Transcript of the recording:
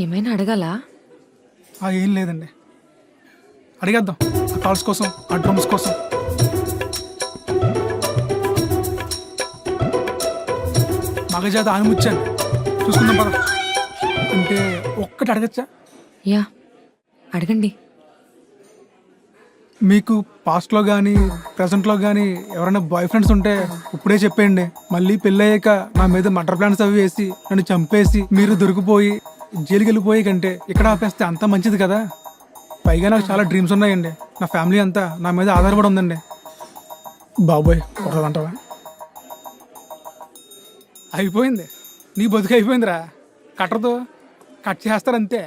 ఏమైనా అడగాలా? ఏం లేదండి, అడిగేద్దాం. ఆ కాల్స్ కోసం, ఆ డ్రమ్స్ కోసం. మగజాత ఆనిముచ్చాను, చూసుకుందాం పద. అంటే ఒక్కటి అడగచ్చా? యా, అడగండి. మీకు పాస్ట్లో కానీ ప్రజెంట్లో కానీ ఎవరైనా బాయ్ ఫ్రెండ్స్ ఉంటే ఇప్పుడే చెప్పేయండి. మళ్ళీ పెళ్ళయ్యాక నా మీద మటర్ ప్లాన్స్ అవి వేసి నన్ను చంపేసి మీరు దొరికిపోయి జైలుకి వెళ్ళిపోయి కంటే ఇక్కడ ఆపేస్తే అంత మంచిది కదా. పైగా నాకు చాలా డ్రీమ్స్ ఉన్నాయండి. నా ఫ్యామిలీ అంతా నా మీద ఆధారపడి ఉందండి. బాబోయ్ కొట్టదంటావా? అయిపోయింది, నీ బతుకు అయిపోయిందిరా. కట్టరతో కట్ చేస్తారంతే.